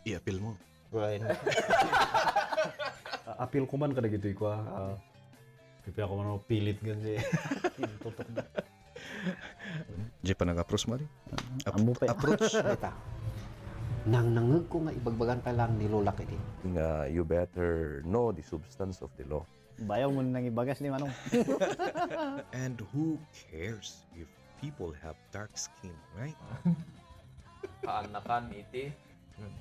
I-appeal mo. Right. Appeal ko man kada gitu ko. Pipi ako man pilit gan si. Tutok na. Di pa nag-approach mo rin? Amo pa. Approach? Ita. Nang nangag ko nga ibagbagan ka lang ni Lola kay din. You better know the substance of the law. Bayaw mo nang ibagas ni Manong. And who cares if people have dark skin, right? Kaanakan iti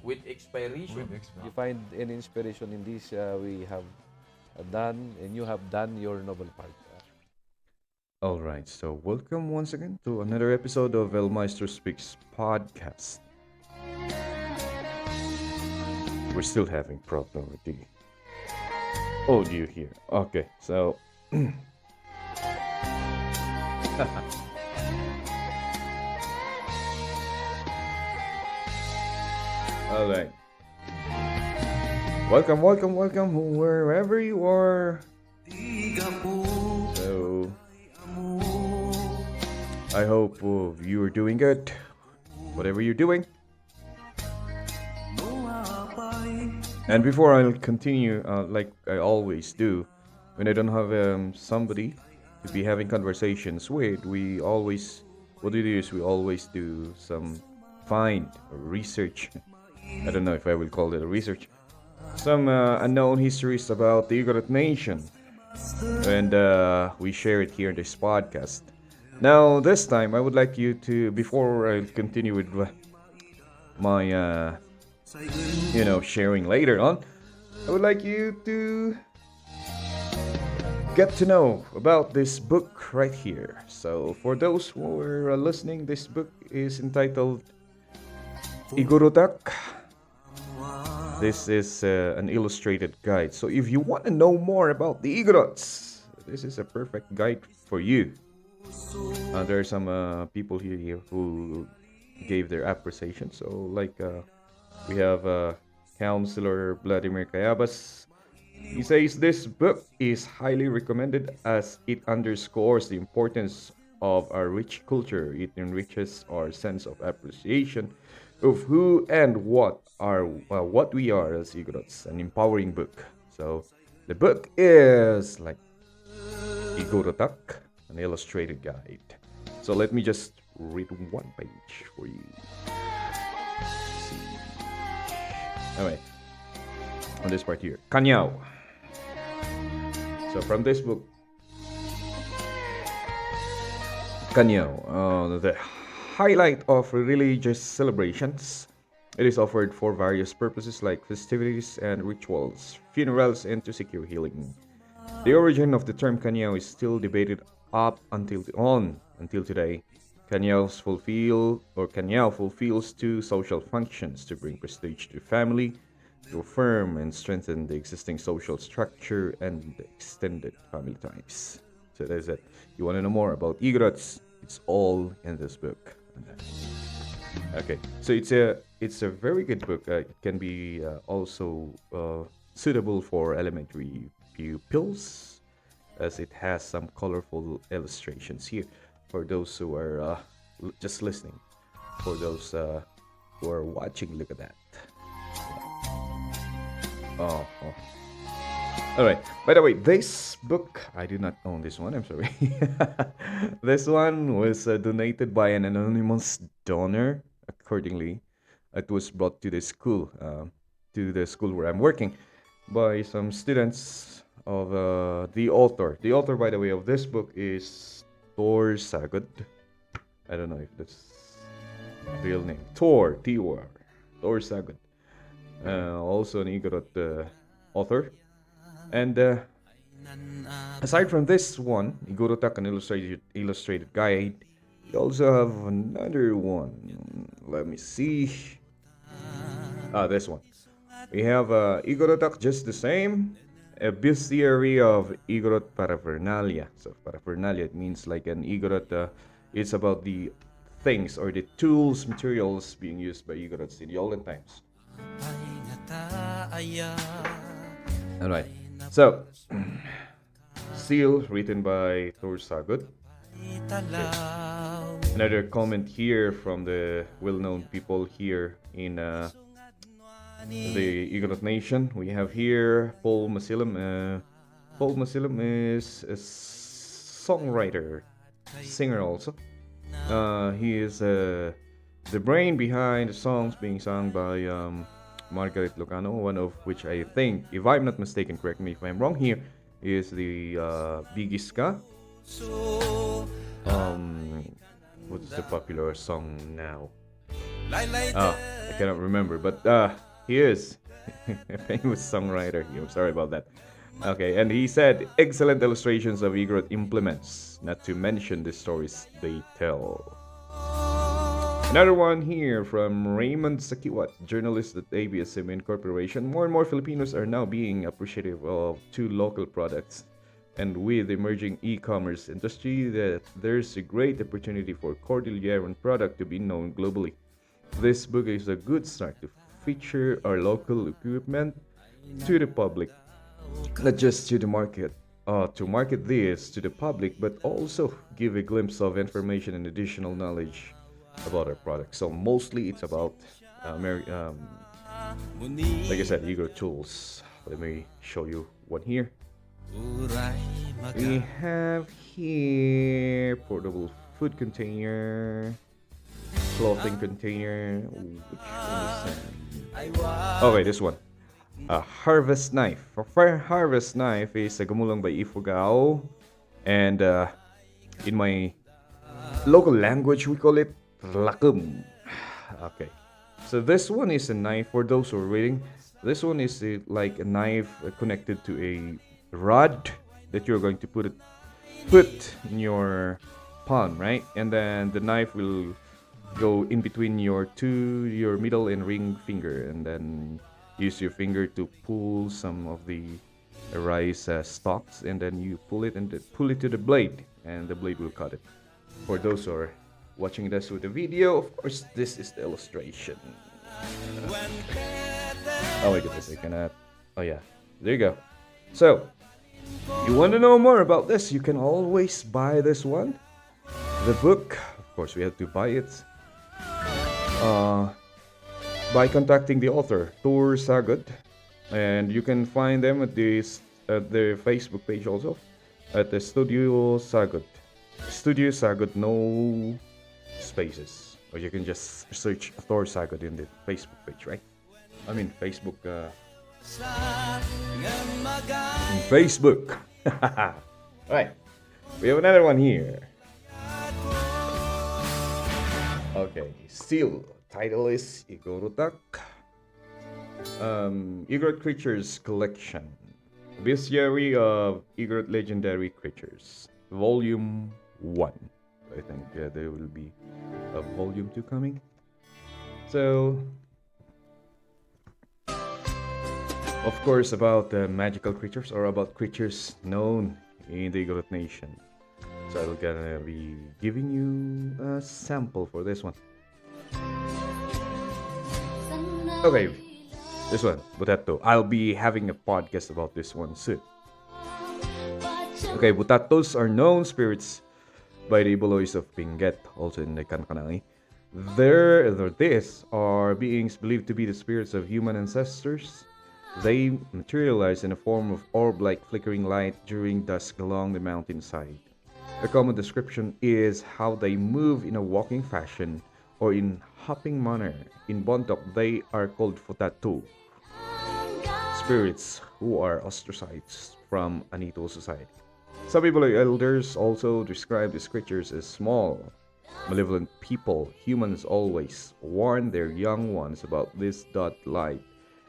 with expiration. You find any inspiration in this, we have done, and you have done your noble part. All right, so welcome once again to another episode of El Maestro Speaks podcast. We're still having problem with the audio here. Okay, so all right. Welcome wherever you are. So I hope you are doing good, whatever you're doing. And before I'll continue, like I always do, when I don't have somebody to be having conversations with, we always do some find or research. I don't know if I will call it a research. Some unknown histories about the Igorot nation, and we share it here in this podcast. Now, this time, I would like you to, before I continue with my, sharing later on, I would like you to get to know about this book right here. So, for those who are listening, this book is entitled Igorot. This is an illustrated guide. So, if you want to know more about the Igorots, this is a perfect guide for you. There are some people here who gave their appreciation. So, like, we have Counselor Vladimir Kayabas. He says this book is highly recommended as it underscores the importance of our rich culture. It enriches our sense of appreciation of who and what we are as Igorots. An empowering book. So, the book is like Igorotak, an illustrated guide. So let me just read one page for you. Alright, on this part here, Kanyao. So from this book, Kanyao, the highlight of religious celebrations. It is offered for various purposes like festivities and rituals, funerals, and to secure healing. The origin of the term Kanyao is still debated up until today. Kanyao fulfills two social functions: to bring prestige to family, to affirm and strengthen the existing social structure and extended family ties. So that's it. You want to know more about Igorots? It's all in this book. Okay, so it's a very good book. It can be also suitable for elementary pupils, as it has some colorful illustrations here for those who are just listening. For those who are watching, look at that. Oh. All right. By the way, this book, I do not own this one. I'm sorry. This one was donated by an anonymous donor. Accordingly, it was brought to the school where I'm working, by some students of the author. The author, by the way, of this book is Tor Sagud. I don't know if that's real name. Tor Sagud. Also an Igorot author. And aside from this one, Igorotak, an illustrated guide, we also have another one. Let me see. This one. We have Igorotak, just the same. A bestiary of Igorot paraphernalia. So paraphernalia, it means like an Igorot. It's about the things or the tools, materials being used by Igorots in the olden times. Alright. So, seal written by Tor Sagud. Okay. Another comment here from the well-known people here in the Igorot Nation. We have here Paul Masilam. Paul Masilam is a songwriter, singer also. He is the brain behind the songs being sung by Margaret Lucano, one of which I think, if I'm not mistaken, correct me if I'm wrong here, is the Bigis Ka. What's the popular song now? I cannot remember, but he is a famous songwriter. I'm sorry about that. Okay, and he said, excellent illustrations of Igorot implements, not to mention the stories they tell. Another one here from Raymond Sakiwat, journalist at ABS-CBN Corporation. More and more Filipinos are now being appreciative of two local products. And with the emerging e-commerce industry, that there's a great opportunity for Cordilleran product to be known globally. This book is a good start to feature our local equipment to the public, not just to the market. To market this to the public, but also give a glimpse of information and additional knowledge about our products. So mostly it's about, like I said, Igor tools. Let me show you one here. We have here portable food container, clothing container. Which one is that? Okay, this one. A harvest knife. For harvest knife is a gumulong by Ifugao, and in my local language we call it lakum. Okay, so this one is a knife for those who are reading. This one is like a knife connected to a rod that you're going to put in your palm, right? And then the knife will go in between your middle and ring finger, and then use your finger to pull some of the rice stalks, and then you pull it to the blade, and the blade will cut it. For those who are watching this with the video, of course, this is the illustration. Oh my goodness, I cannot. Oh yeah, there you go. So, you want to know more about this, you can always buy this one. The book, of course, we have to buy it by contacting the author, Tur Sagud, and you can find them at their Facebook page also, at the Studio Sagud. Studio Sagud, no spaces, or you can just search Thor Sagud in the Facebook page, right? I mean Facebook. Facebook. Alright, we have another one here. Okay, still, title is Igorot Igorot Creatures Collection. Bestiary of Igorot Legendary Creatures, Volume 1. I think there will be a Volume 2 coming. So, of course, about magical creatures, or about creatures known in the Igorot Nation. So I'm gonna be giving you a sample for this one. Okay, this one, Butato. I'll be having a podcast about this one soon. Okay, Butatos are known spirits by the Iboloys of Benguet, also in the Kankanangi. These are beings believed to be the spirits of human ancestors. They materialize in a form of orb-like flickering light during dusk along the mountainside. A common description is how they move in a walking fashion or in hopping manner. In Bontoc, they are called Futatu, spirits who are ostracized from Anito society. Some Iboloy elders also describe these creatures as small, malevolent people. Humans always warn their young ones about this dot-like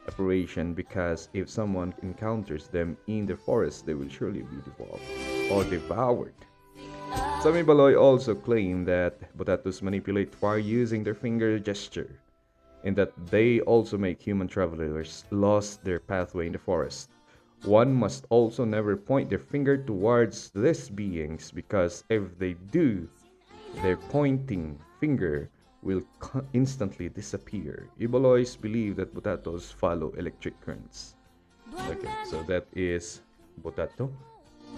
apparition, because if someone encounters them in the forest, they will surely be devoured. Some Ibaloy also claim that Botatos manipulate fire using their finger gesture, and that they also make human travelers lose their pathway in the forest. One must also never point their finger towards these beings, because if they do, their pointing finger will instantly disappear. Ibaloys believe that Botatos follow electric currents. Okay, so that is Botato.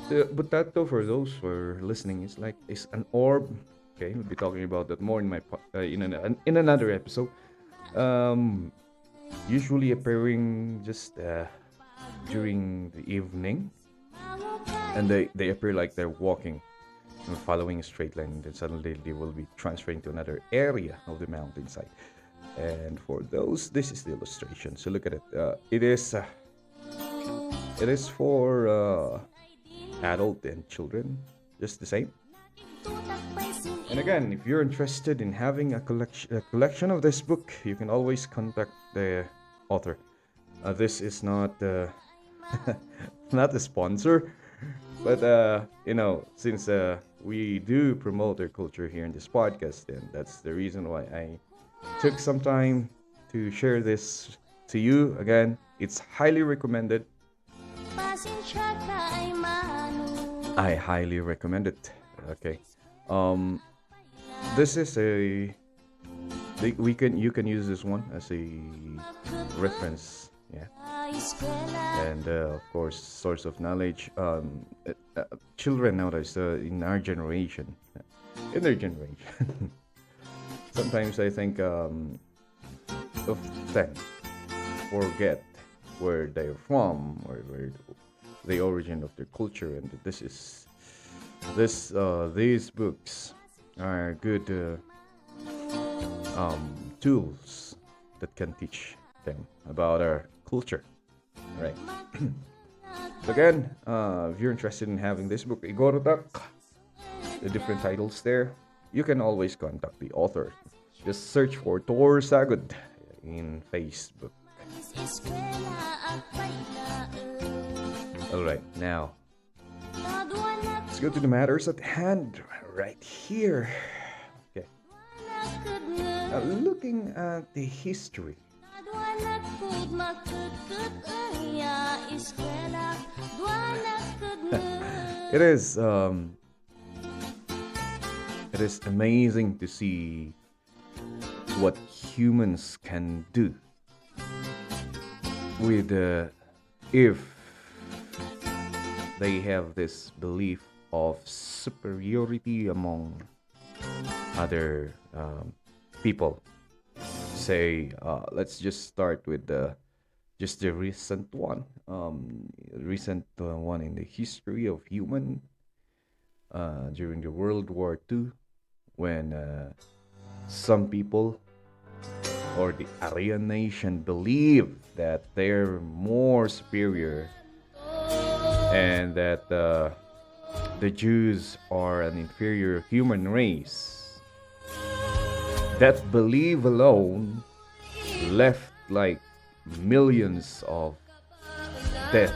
The Botato, for those who are listening, is an orb. Okay, we'll be talking about that more in my in another episode. usually appearing just during the evening, and they appear like they're walking and following a straight line, and then suddenly they will be transferring to another area of the mountainside. And for those, this is the illustration. So look at it. It is for adult and children, just the same. And again, if you're interested in having a collection of this book, you can always contact the author. This is not not a sponsor, but since we do promote their culture here in this podcast, and that's the reason why I took some time to share this to you. Again, it's highly recommended. I highly recommend it. Okay. This is you can use this one as a reference. Yeah. And of course, source of knowledge. Children nowadays, in our generation, in their generation, sometimes I think often forget where they're from or where the origin of their culture, and these books are good tools that can teach them about our culture, right? So again, if you're interested in having this book, Igorot Girl, the different titles there, you can always contact the author. Just search for Tor Sagud in Facebook. Alright, now let's go to the matters at hand right here. Okay. Now, looking at the history. It is amazing to see what humans can do with if they have this belief of superiority among other people. Say, let's just start with the recent one, one in the history of human during the World War II, when some people or the Aryan nation believe that they're more superior and that the Jews are an inferior human race. That belief alone left like millions of death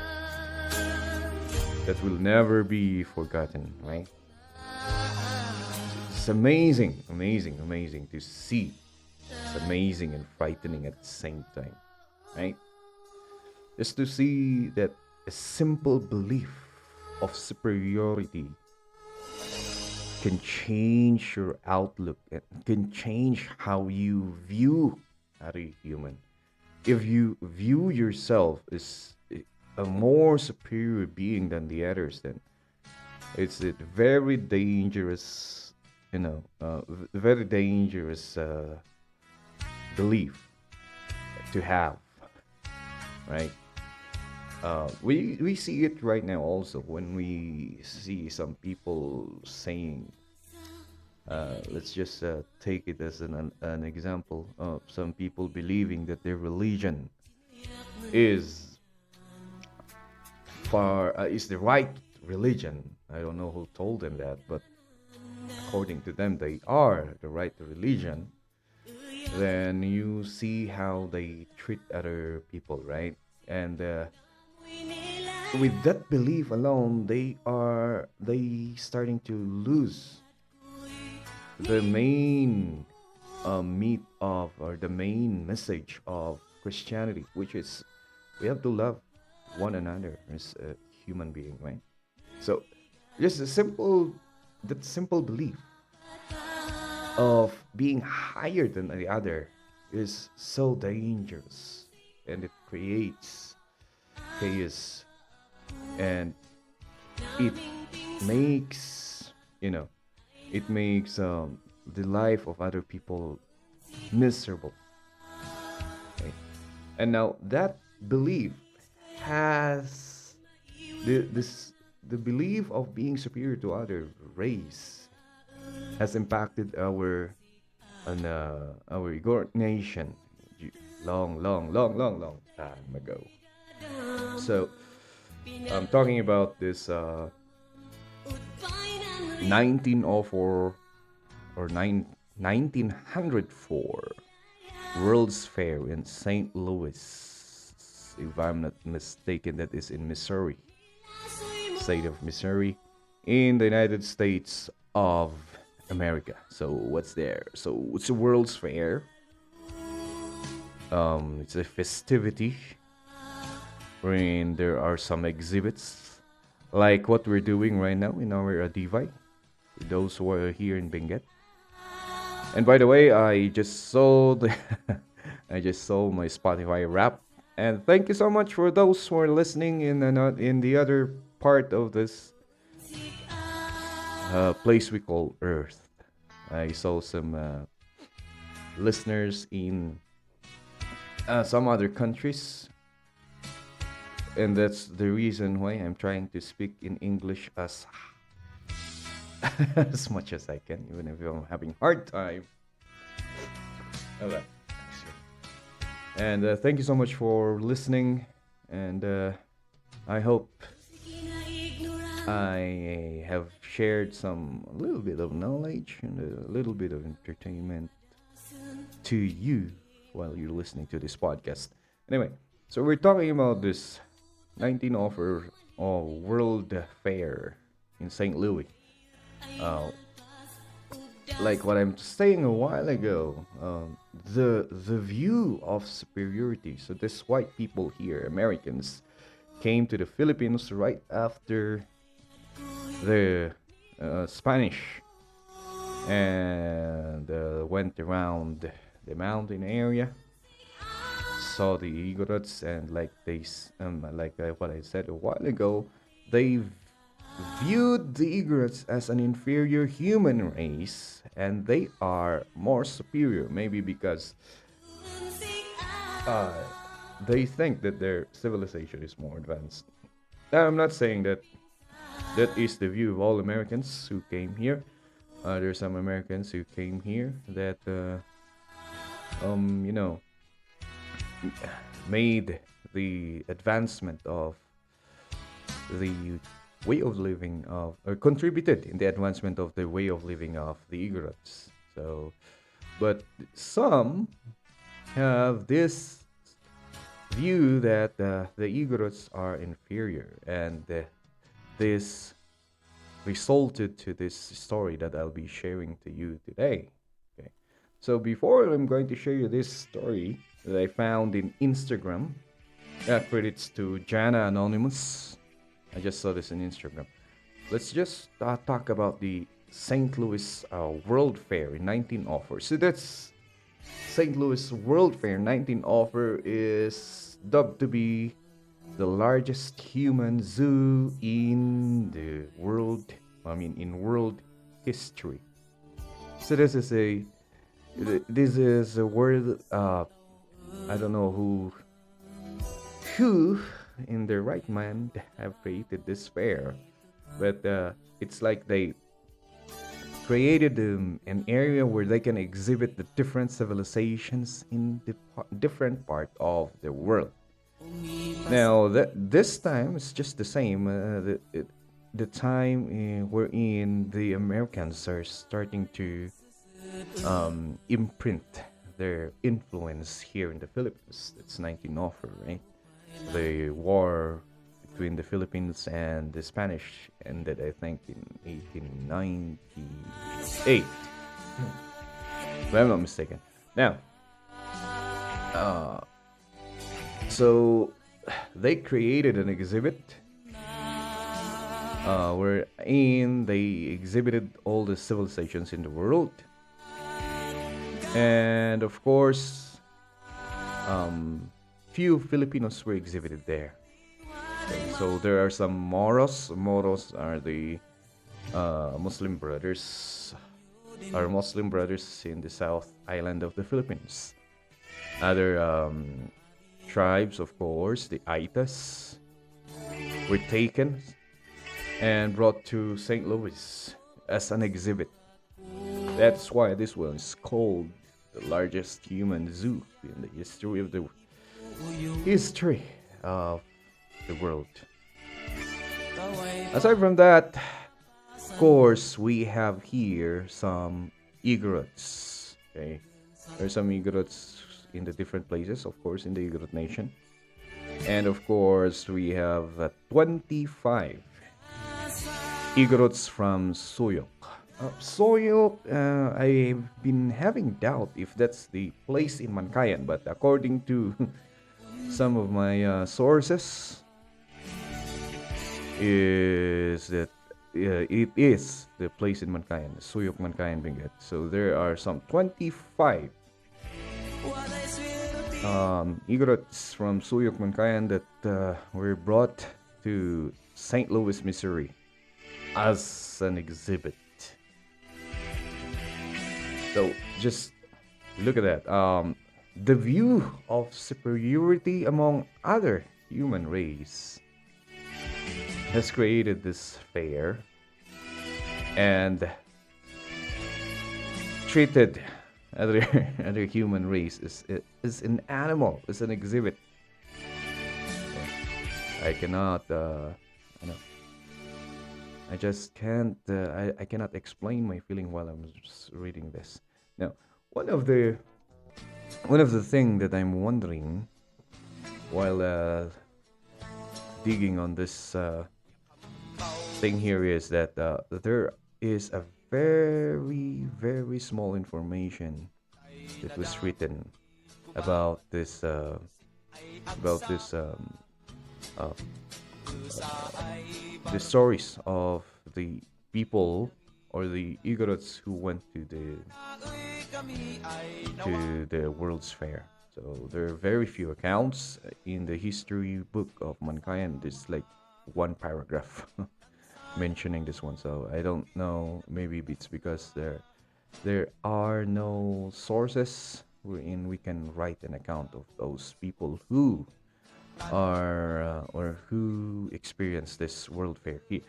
that will never be forgotten, right? It's amazing to see. It's amazing and frightening at the same time, right? Just to see that a simple belief of superiority can change your outlook and can change how you view a human. If you view yourself as a more superior being than the others, then it's a very dangerous, very dangerous belief to have, right? We see it right now also when we see some people saying, let's just take it as an example of some people believing that their religion is is the right religion. I don't know who told them that, but according to them, they are the right religion. Then you see how they treat other people, right? And with that belief alone, they starting to lose the main meat of, or the main message of Christianity, which is we have to love one another as a human being, right? So just that simple belief of being higher than the other is so dangerous, and it creates chaos, and it makes the life of other people miserable, okay? And now that belief has the belief of being superior to other race has impacted our Igorot nation long time ago. So I'm talking about this 1904 or 1904 World's Fair in St. Louis, if I'm not mistaken. That is in Missouri, state of Missouri, in the United States of America. So what's there? So it's a World's Fair. It's a festivity wherein there are some exhibits like what we're doing right now in our Divide. Those who are here in Benguet. And by the way, I just saw I just saw my Spotify rap. And thank you so much for those who are listening in the other part of this place we call Earth. I saw some listeners in some other countries, and that's the reason why I'm trying to speak in English as as much as I can, even if I'm having hard time. Okay. And thank you so much for listening, and I hope I have shared a little bit of knowledge and a little bit of entertainment to you while you're listening to this podcast. Anyway, so we're talking about this 1904 World Fair in St. Louis. Like what I'm saying a while ago, the view of superiority. So this white people here, Americans, came to the Philippines right after the Spanish, and went around the mountain area, saw the Igorots, and what I said a while ago, they viewed the Igorots as an inferior human race, and they are more superior, maybe because they think that their civilization is more advanced. Now, I'm not saying that is the view of all Americans who came here. There's some Americans who came here that, you know, made the advancement of the way of living of, or contributed in the advancement of the way of living of the Igorots. So, but some have this view that the Igorots are inferior, and this resulted to this story that I'll be sharing to you today. Okay, so before I'm going to share you this story that I found in Instagram, credits to Jana Anonymous. I just saw this in Instagram. Let's just talk about the St. Louis World Fair in 1904. So that's St. Louis World Fair 1904 is dubbed to be the largest human zoo in the world. I mean, in world history. So this is a word. I don't know who in their right mind have created this fair, but it's like they created an area where they can exhibit the different civilizations in the different part of the world. Now this time it's just the same. The time wherein the Americans are starting to imprint their influence here in the Philippines. It's 1904, right? The war between the Philippines and the Spanish ended, I think, in 1898. If I'm not mistaken. Now, so they created an exhibit wherein they exhibited all the civilizations in the world. And of course, few Filipinos were exhibited there. Okay, so there are some Moros. Moros are the Muslim brothers. Are Muslim brothers in the South Island of the Philippines. Other tribes, of course, the Aitas, were taken and brought to St. Louis as an exhibit. That's why this one is called the largest human zoo in the history of the world. Aside from that, of course, we have here some Igorots. Okay, there's some Igorots in the different places, of course, in the Igorot nation, and of course, we have 25 Igorots from Suyoc. Suyoc, I've been having doubt if that's the place in Mankayan, but according to some of my sources, is that it is the place in Mankayan, Suyoc Mankayan Benguet. So there are some 25 Igorots from Suyoc Mankayan that were brought to St. Louis, Missouri as an exhibit. So just look at that. The view of superiority among other human race has created this fair and treated other other human race as an animal, as an exhibit. I cannot, I know, I just can't. I cannot explain my feeling while I'm just reading this. Now, one of the thing that I'm wondering while digging on this thing here is that there is a very small information that was written about this uh, the stories of the people or the Igorots who went to the World's Fair. So there are very few accounts in the history book of Mankayan. There's like one paragraph mentioning this one. So I don't know. Maybe it's because there are no sources wherein we can write an account of those people who are or who experienced this World Fair here.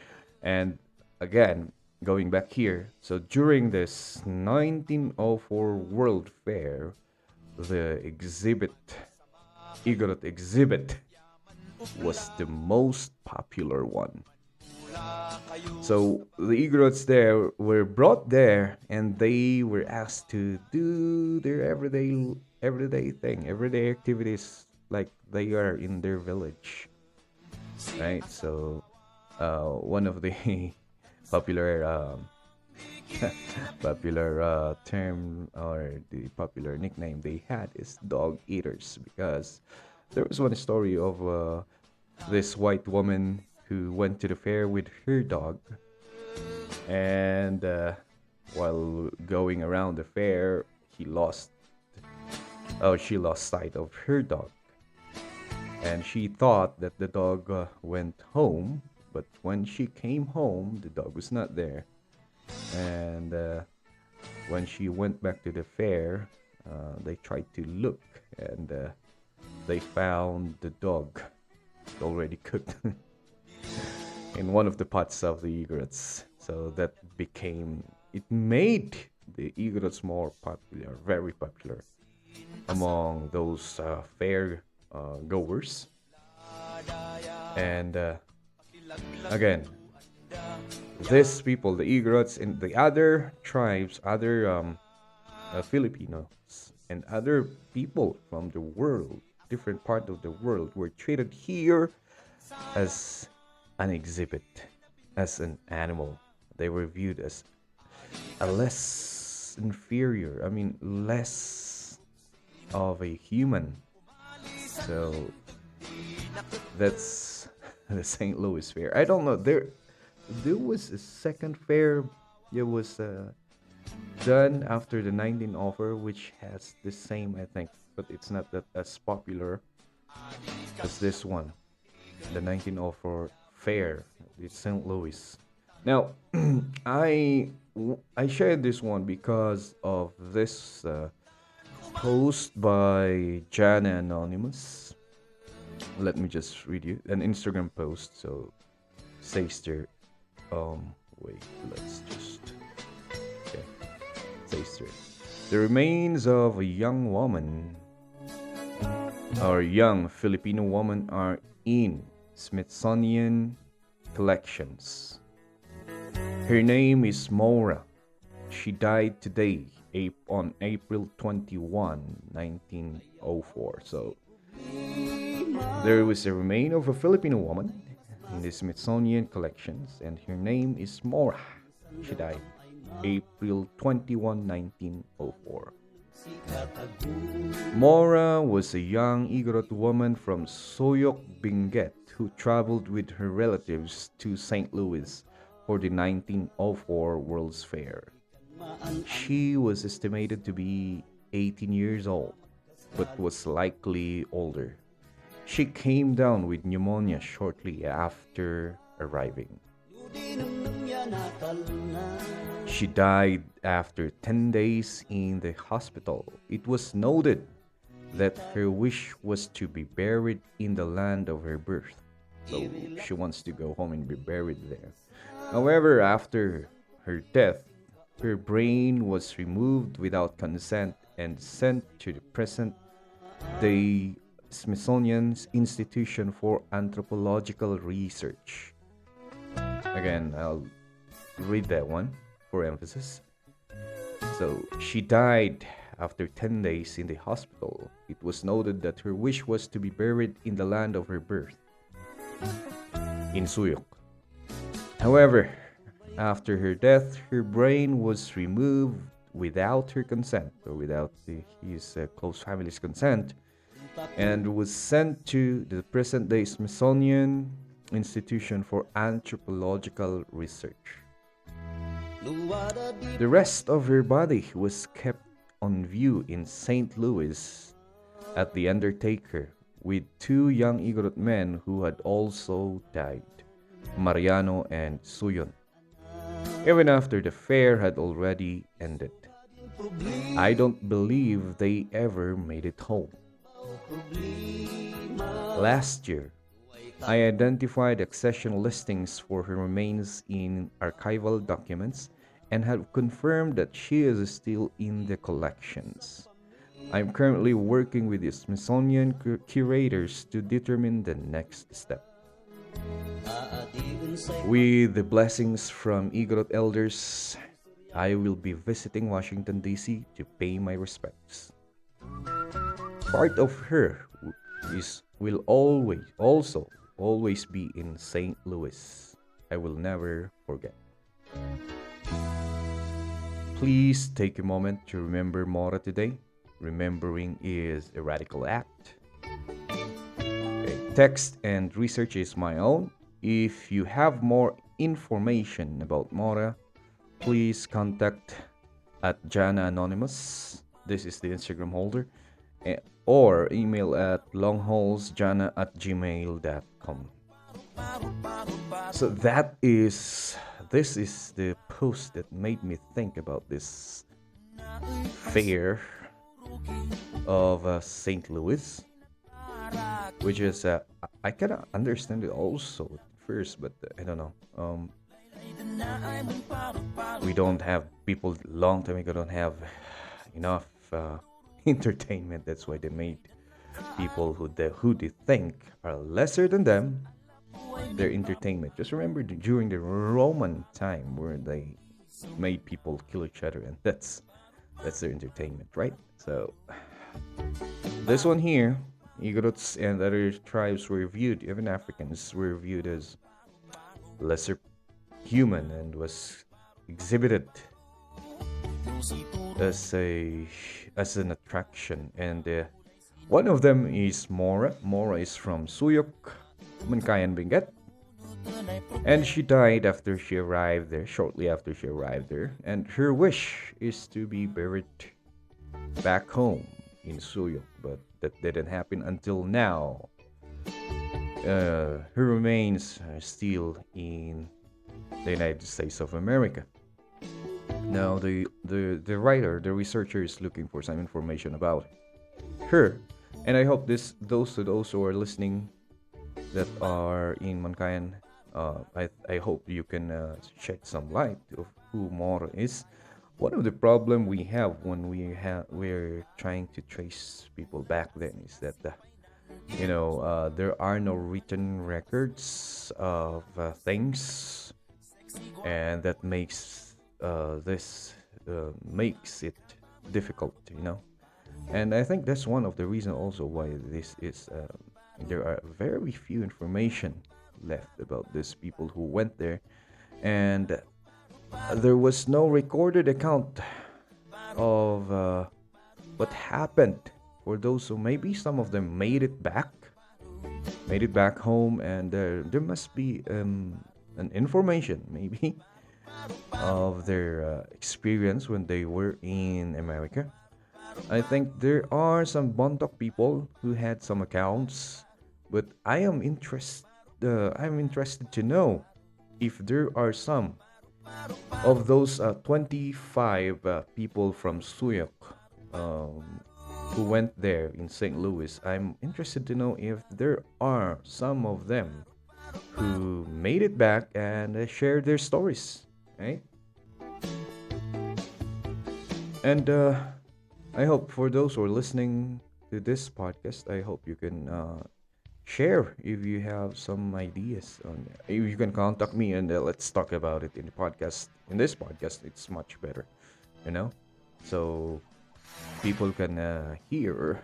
And again, going back here, so during this 1904 World Fair, the Igorot exhibit, was the most popular one. So the Igorots there were brought there, and they were asked to do their everyday thing, everyday activities like they are in their village, right? So one of the popular term or the popular nickname they had is dog eaters, because there was one story of this white woman who went to the fair with her dog, and while going around the fair, she lost sight of her dog, and she thought that the dog went home. But when she came home, the dog was not there. And when she went back to the fair, they tried to look, and they found the dog already cooked in one of the pots of the Igorots. So that made the Igorots more popular, very popular among those fair goers. And again, these people, the Igorots and the other tribes, other Filipinos and other people from the world, different part of the world, were treated here as an exhibit, as an animal. They were viewed as a less inferior, less of a human. So that's the St. Louis Fair. I don't know. There was a second fair. It was done after the 1904, which has the same, I think, but it's not that as popular as this one, the 1904 fair. It's St. Louis. Now, I shared this one because of this post by Jana Anonymous. let me just read you an Instagram post. So says there, wait, let's just, okay, says there, the remains of a young woman or young Filipino woman are in Smithsonian collections. Her name is Maura. She died today on April 21, 1904. So there was a remain of a Filipino woman in the Smithsonian collections, and her name is Maura. She died April 21, 1904. Maura was a young Igorot woman from Suyoc Benguet who traveled with her relatives to St. Louis for the 1904 World's Fair. She was estimated to be 18 years old, but was likely older. She came down with pneumonia shortly after arriving. She died after 10 days in the hospital. It was noted that her wish was to be buried in the land of her birth. So she wants to go home and be buried there. However, after her death, her brain was removed without consent and sent to the present day Smithsonian's Institution for Anthropological Research. Again, I'll read that one for emphasis. So, she died after 10 days in the hospital. It was noted that her wish was to be buried in the land of her birth, in Suyoc. However, after her death, her brain was removed without her consent, or without his close family's consent, and was sent to the present-day Smithsonian Institution for Anthropological Research. The rest of her body was kept on view in St. Louis at the Undertaker with two young Igorot men who had also died, Mariano and Suyon, even after the fair had already ended. I don't believe they ever made it home. Last year, I identified accession listings for her remains in archival documents and have confirmed that she is still in the collections. I am currently working with the Smithsonian curators to determine the next step. With the blessings from Igorot elders, I will be visiting Washington, D.C. to pay my respects. Part of her will always be in St. Louis. I will never forget. Please take a moment to remember Maura today. Remembering is a radical act. Okay. Text and research is my own. If you have more information about Maura, please contact at Jana Anonymous. This is the Instagram holder. Or email at longholesjana@gmail.com. So this is the post that made me think about this fair of St. Louis, which is I cannot understand it also at first, but I don't know. We don't have people long time ago don't have enough entertainment. That's why they made people who they think are lesser than them their entertainment. Just remember during the Roman time where they made people kill each other, and that's their entertainment, right? So this one here, Igorots and other tribes were viewed, even Africans were viewed as lesser human and was exhibited as an attraction. And one of them is Maura. Maura is from Suyoc Mankayan Benguet, and she died shortly after she arrived there, and her wish is to be buried back home in Suyoc, but that didn't happen until now. Her remains are still in the United States of America. Now the researcher is looking for some information about her, And I hope those who are listening that are in Mankayan, I hope you can shed some light of who Maura is. One of the problem we have when we're trying to trace people back then is that there are no written records of things, and that this makes it difficult, and I think that's one of the reasons also why this is there are very few information left about these people who went there, and there was no recorded account of what happened for those who maybe some of them made it back home, and there must be an information maybe of their experience when they were in America. I think there are some Bontoc people who had some accounts, but I'm interested to know if there are some of those 25 people from Suyoc um, who went there in St. Louis. I'm interested to know if there are some of them who made it back and shared their stories, right? And I hope for those who are listening to this podcast, I hope you can share if you have some ideas. If you can contact me and let's talk about it in the podcast. In this podcast, it's much better, you know, so people can hear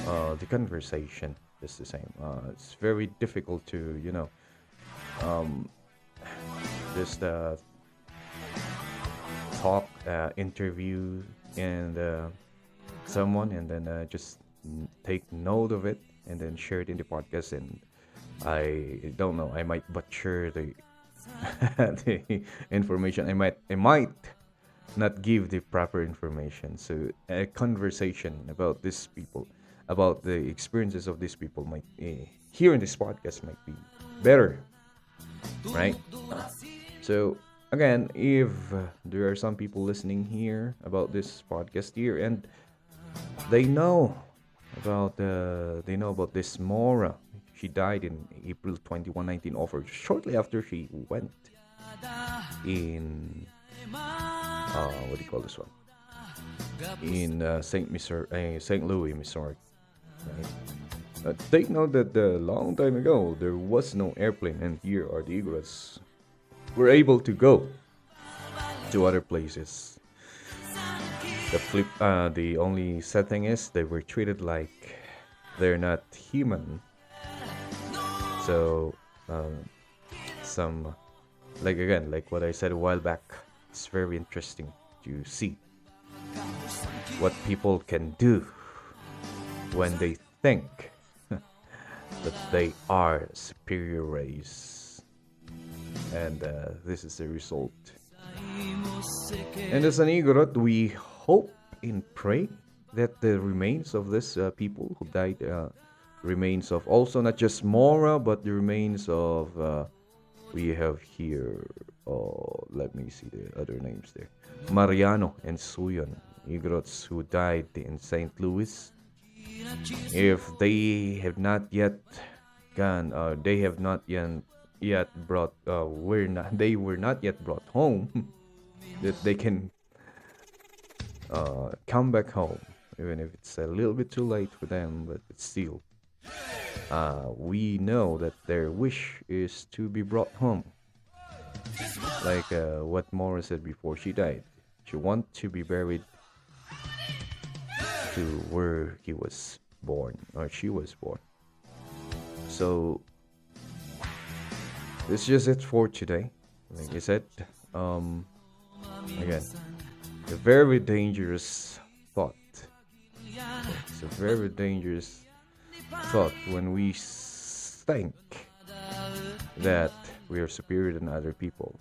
the conversation just the same. It's very difficult to, um, just talk, interview, and someone, and then just take note of it and then share it in the podcast. And I don't know, I might butcher the the information. I might not give the proper information. So a conversation about these people, about the experiences of these people, might here in this podcast might be better, right? So again, if there are some people listening here about this podcast here, and they know about this Maura. She died in April 21, 1904, shortly after she went in what do you call this one? In St. Louis, Missouri. Right? Take note that a long time ago there was no airplane, and here are the Igorots were able to go to other places. The only sad thing is they were treated like they're not human. So some like what I said a while back, it's very interesting to see what people can do when they think that they are a superior race, and this is the result. And as an Igorot, we hope and pray that the remains of these people who died, remains of also not just Maura, but the remains of we have here. Let me see the other names there: Mariano and Suyon, Igorots who died in St. Louis. If they have not yet gone, they have not yet brought, they were not yet brought home, that they can come back home, even if it's a little bit too late for them, but it's still, we know that their wish is to be brought home. Like what Maura said before she died, she wants to be buried to where he was born, or she was born. So this is just it for today. Like I said, again, a very dangerous thought. It's a very dangerous thought when we think that we are superior than other people.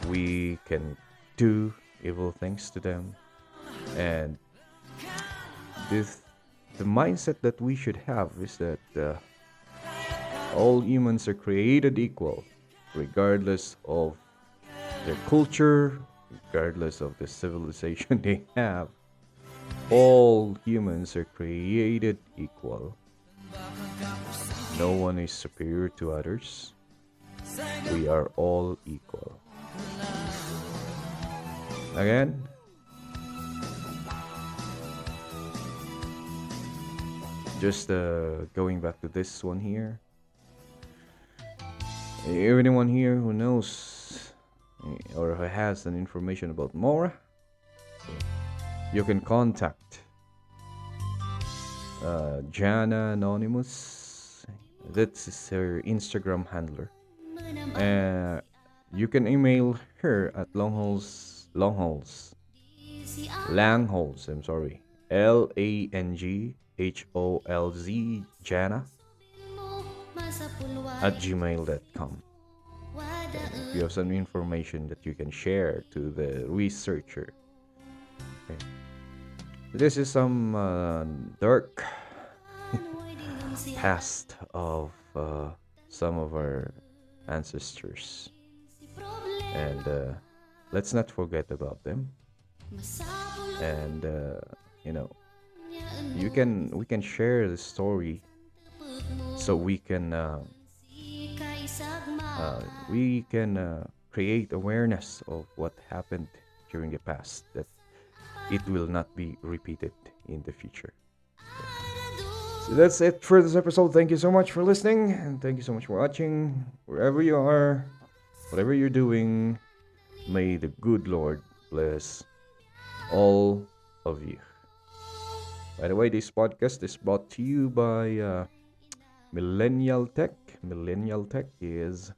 We can do evil things to them, and the mindset that we should have is that all humans are created equal, regardless of their culture, regardless of the civilization they have. all humans are created equal. No one is superior to others. We are all equal. Again, just going back to this one here. Anyone here who knows or who has an information about Maura, you can contact Jana Anonymous. That's her Instagram handler. You can email her at langholes, I'm sorry, LANGHOLZ Jana at gmail.com. If you have some information that you can share to the researcher. Okay. This is some dark past of some of our ancestors, and let's not forget about them. And we can share the story so we can create awareness of what happened during the past, that it will not be repeated in the future. So that's it for this episode. Thank you so much for listening, and thank you so much for watching. Wherever you are, whatever you're doing, may the good Lord bless all of you. By the way, this podcast is brought to you by Millennial Tech. Millennial Tech is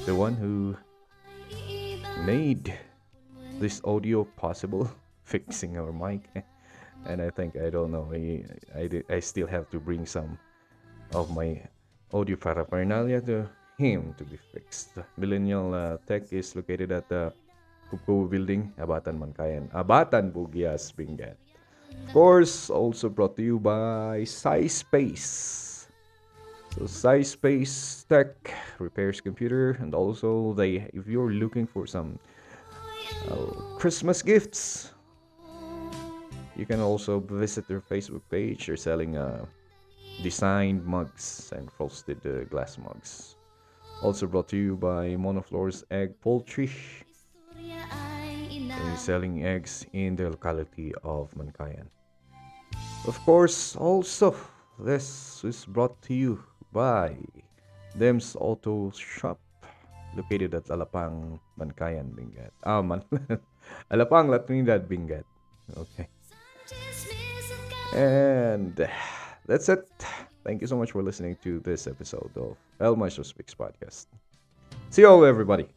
the one who made this audio possible, fixing our mic. And I think, I don't know, I still have to bring some of my audio paraphernalia to him to be fixed. Millennial Tech is located at the Kuku Building, Abatan, Bugias, Benguet. Of course, also brought to you by SciSpace. So SciSpace Tech repairs computer, and also if you're looking for some Christmas gifts, you can also visit their Facebook page. They're selling designed mugs and frosted glass mugs. Also brought to you by Monoflore's Egg Poultry. They're selling eggs in the locality of Mankayan. Of course, also, this is brought to you by Dem's Auto Shop, located at Alapang, Mankayan, Benguet. Alapang, La Trinidad, Benguet. Okay. And that's it. Thank you so much for listening to this episode of El Maestro Speaks Podcast. See you all, everybody.